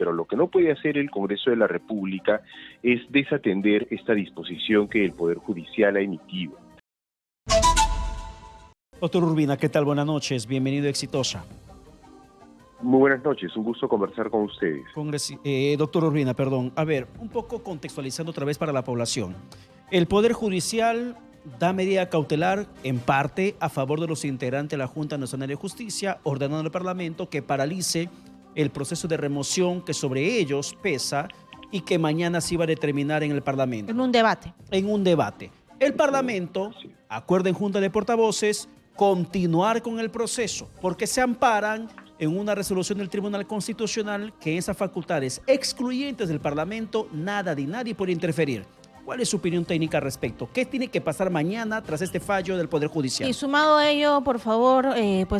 pero lo que no puede hacer el Congreso de la República es desatender esta disposición que el Poder Judicial ha emitido. Doctor Urbina, ¿qué tal? Buenas noches, bienvenido a Exitosa. Muy buenas noches, un gusto conversar con ustedes. Doctor Urbina, perdón. A ver, un poco contextualizando otra vez para la población. El Poder Judicial da medida cautelar en parte a favor de los integrantes de la Junta Nacional de Justicia, ordenando al Parlamento que paralice el proceso de remoción que sobre ellos pesa y que mañana se iba a determinar en el Parlamento. En un debate. En un debate. El Parlamento acuerda en Junta de Portavoces continuar con el proceso porque se amparan en una resolución del Tribunal Constitucional que en esas facultades excluyentes del Parlamento nada ni nadie puede interferir. ¿Cuál es su opinión técnica al respecto? ¿Qué tiene que pasar mañana tras este fallo del Poder Judicial? Y sumado a ello, por favor,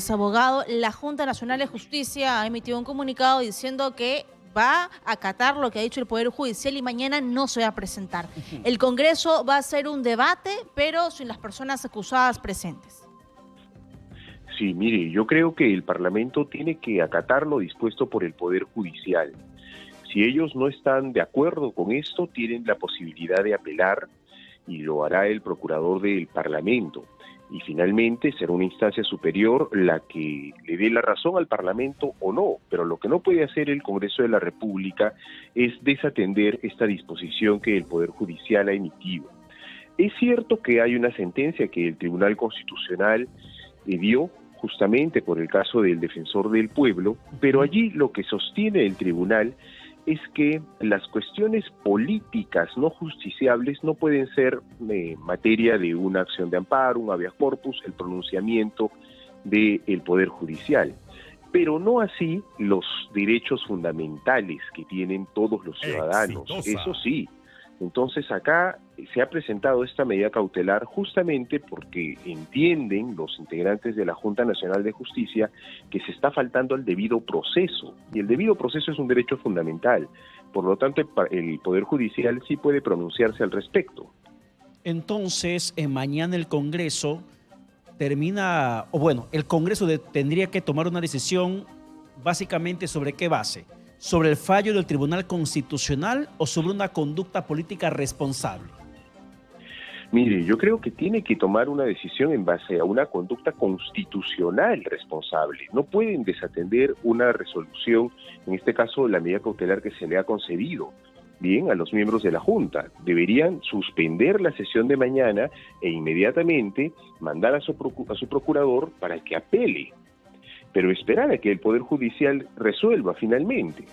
abogado, la Junta Nacional de Justicia ha emitido un comunicado diciendo que va a acatar lo que ha dicho el Poder Judicial y mañana no se va a presentar. El Congreso va a hacer un debate, pero sin las personas acusadas presentes. Sí, mire, yo creo que el Parlamento tiene que acatar lo dispuesto por el Poder Judicial. Si ellos no están de acuerdo con esto, tienen la posibilidad de apelar y lo hará el procurador del Parlamento. Y finalmente será una instancia superior la que le dé la razón al Parlamento o no. Pero lo que no puede hacer el Congreso de la República es desatender esta disposición que el Poder Judicial ha emitido. Es cierto que hay una sentencia que el Tribunal Constitucional dio justamente por el caso del Defensor del Pueblo, pero allí lo que sostiene el tribunal es que las cuestiones políticas no justiciables no pueden ser materia de una acción de amparo, un habeas corpus, el pronunciamiento del Poder Judicial, pero no así los derechos fundamentales que tienen todos los ciudadanos. Exitosa. Eso sí. Entonces acá se ha presentado esta medida cautelar justamente porque entienden los integrantes de la Junta Nacional de Justicia que se está faltando al debido proceso, y el debido proceso es un derecho fundamental. Por lo tanto, el Poder Judicial sí puede pronunciarse al respecto. Entonces, mañana el Congreso el Congreso tendría que tomar una decisión básicamente sobre qué base. ¿Sobre el fallo del Tribunal Constitucional o sobre una conducta política responsable? Mire, yo creo que tiene que tomar una decisión en base a una conducta constitucional responsable. No pueden desatender una resolución, en este caso la medida cautelar que se le ha concedido, bien, a los miembros de la Junta. Deberían suspender la sesión de mañana e inmediatamente mandar a su procurador para que apele, pero esperar a que el Poder Judicial resuelva finalmente.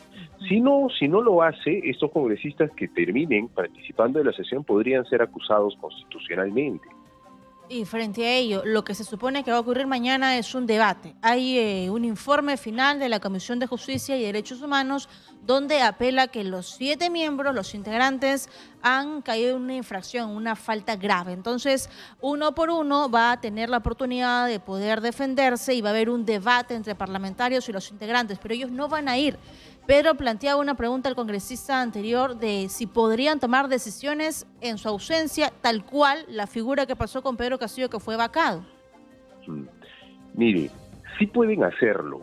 Si no lo hace, estos congresistas que terminen participando de la sesión podrían ser acusados constitucionalmente. Y frente a ello, lo que se supone que va a ocurrir mañana es un debate. Hay un informe final de la Comisión de Justicia y Derechos Humanos donde apela que los 7 miembros, los integrantes, han caído en una infracción, una falta grave. Entonces, uno por uno va a tener la oportunidad de poder defenderse y va a haber un debate entre parlamentarios y los integrantes, pero ellos no van a ir. Pedro planteaba una pregunta al congresista anterior de si podrían tomar decisiones en su ausencia, tal cual la figura que pasó con Pedro Castillo, que fue vacado. Mire, sí pueden hacerlo,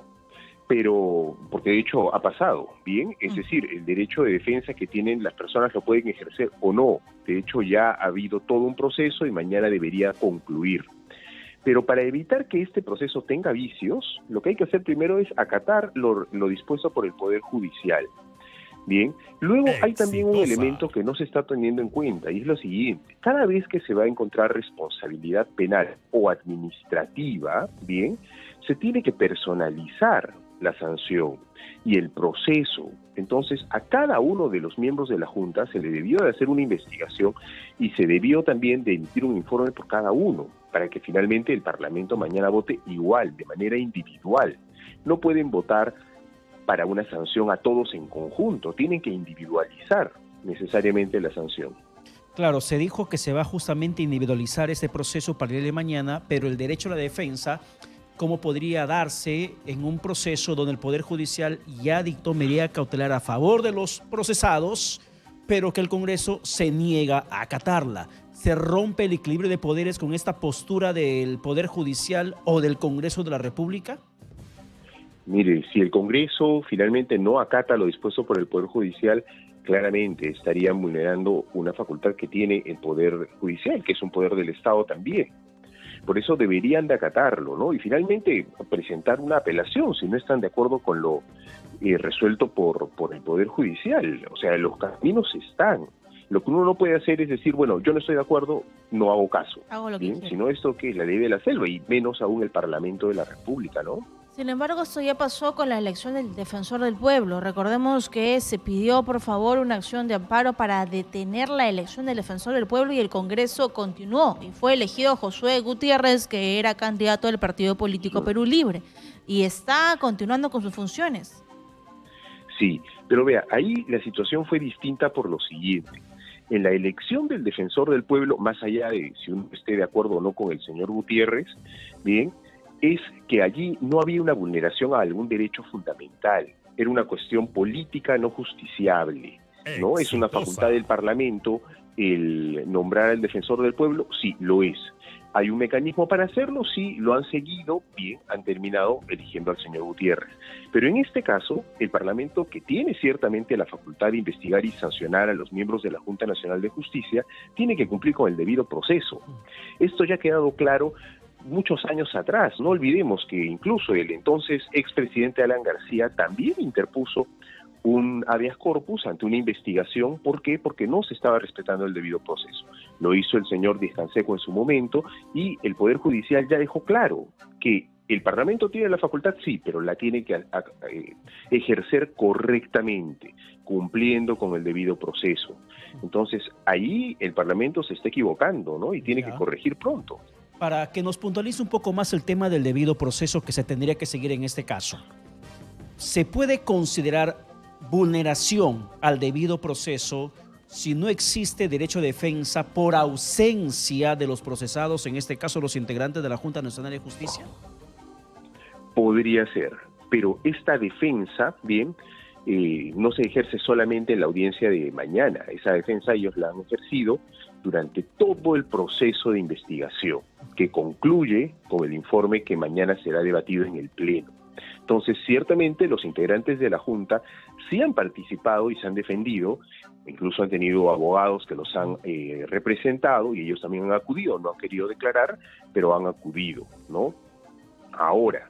pero porque de hecho ha pasado, ¿bien? Es decir, el derecho de defensa que tienen las personas lo pueden ejercer o no. De hecho, ya ha habido todo un proceso y mañana debería concluir. Pero para evitar que este proceso tenga vicios, lo que hay que hacer primero es acatar lo dispuesto por el Poder Judicial. Bien, luego hay también un elemento que no se está teniendo en cuenta y es lo siguiente: cada vez que se va a encontrar responsabilidad penal o administrativa, bien, se tiene que personalizar la sanción y el proceso. Entonces, a cada uno de los miembros de la Junta se le debió de hacer una investigación y se debió también de emitir un informe por cada uno, para que finalmente el Parlamento mañana vote igual, de manera individual. No pueden votar para una sanción a todos en conjunto, tienen que individualizar necesariamente la sanción. Claro, se dijo que se va justamente a individualizar ese proceso para el día de mañana, pero el derecho a la defensa, ¿cómo podría darse en un proceso donde el Poder Judicial ya dictó medida cautelar a favor de los procesados, pero que el Congreso se niega a acatarla? ¿Se rompe el equilibrio de poderes con esta postura del Poder Judicial o del Congreso de la República? Mire, si el Congreso finalmente no acata lo dispuesto por el Poder Judicial, claramente estarían vulnerando una facultad que tiene el Poder Judicial, que es un poder del Estado también. Por eso deberían de acatarlo, ¿no? Y finalmente presentar una apelación si no están de acuerdo con lo resuelto por el Poder Judicial. O sea, los caminos están. Lo que uno no puede hacer es decir, bueno, yo no estoy de acuerdo, no hago caso. Hago lo que quiero. Sino esto que es la ley de la selva y menos aún el Parlamento de la República, ¿no? Sin embargo, esto ya pasó con la elección del defensor del pueblo. Recordemos que se pidió, por favor, una acción de amparo para detener la elección del defensor del pueblo y el Congreso continuó. Y fue elegido Josué Gutiérrez, que era candidato del partido político Perú Libre. Y está continuando con sus funciones. Sí, pero vea, ahí la situación fue distinta por lo siguiente. En la elección del defensor del pueblo, más allá de si uno esté de acuerdo o no con el señor Gutiérrez, bien, es que allí no había una vulneración a algún derecho fundamental. Era una cuestión política no justiciable, ¿no? Es una facultad del Parlamento el nombrar al defensor del pueblo, sí, lo es. ¿Hay un mecanismo para hacerlo? Sí, lo han seguido, bien, han terminado eligiendo al señor Gutiérrez. Pero en este caso, el Parlamento, que tiene ciertamente la facultad de investigar y sancionar a los miembros de la Junta Nacional de Justicia, tiene que cumplir con el debido proceso. Esto ya ha quedado claro muchos años atrás. No olvidemos que incluso el entonces expresidente Alan García también interpuso un habeas corpus ante una investigación. ¿Por qué? Porque no se estaba respetando el debido proceso. Lo hizo el señor Díaz Canseco en su momento y el Poder Judicial ya dejó claro que el Parlamento tiene la facultad, sí, pero la tiene que ejercer correctamente, cumpliendo con el debido proceso. Entonces, ahí el Parlamento se está equivocando, ¿no? Y tiene que corregir pronto. Para que nos puntualice un poco más el tema del debido proceso que se tendría que seguir en este caso, ¿se puede considerar vulneración al debido proceso si no existe derecho de defensa por ausencia de los procesados, en este caso los integrantes de la Junta Nacional de Justicia? Podría ser, pero esta defensa, bien, no se ejerce solamente en la audiencia de mañana. Esa defensa ellos la han ejercido durante todo el proceso de investigación, que concluye con el informe que mañana será debatido en el Pleno. Entonces, ciertamente los integrantes de la Junta sí han participado y se han defendido, incluso han tenido abogados que los han representado y ellos también han acudido, no han querido declarar, pero han acudido, ¿no? Ahora,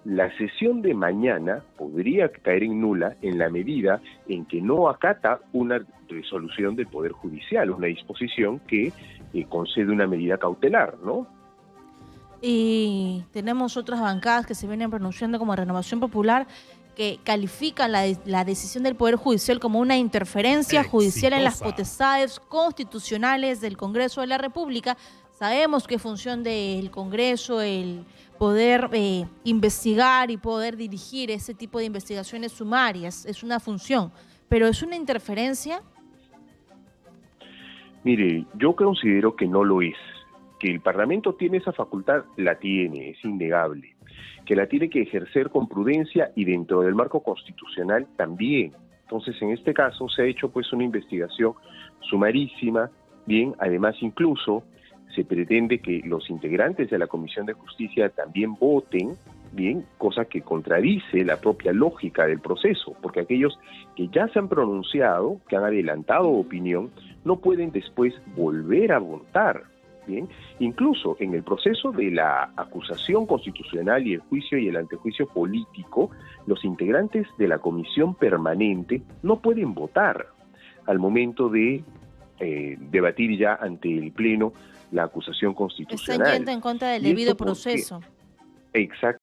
la sesión de mañana podría caer en nula en la medida en que no acata una resolución del Poder Judicial, una disposición que concede una medida cautelar, ¿no? Y tenemos otras bancadas que se vienen pronunciando como Renovación Popular, que califican la decisión del Poder Judicial como una interferencia judicial en las potestades constitucionales del Congreso de la República. Sabemos que es función del Congreso el poder investigar y poder dirigir ese tipo de investigaciones sumarias, es una función, pero ¿es una interferencia? Mire, yo considero que no lo es. Que el Parlamento tiene esa facultad, la tiene, es innegable. Que la tiene que ejercer con prudencia y dentro del marco constitucional también. Entonces, en este caso se ha hecho pues una investigación sumarísima, bien, además incluso se pretende que los integrantes de la Comisión de Justicia también voten, bien, cosa que contradice la propia lógica del proceso, porque aquellos que ya se han pronunciado, que han adelantado opinión, no pueden después volver a votar. Bien, incluso en el proceso de la acusación constitucional y el juicio y el antejuicio político, los integrantes de la comisión permanente no pueden votar al momento de debatir ya ante el Pleno la acusación constitucional. Están yendo en contra del debido proceso. Exacto.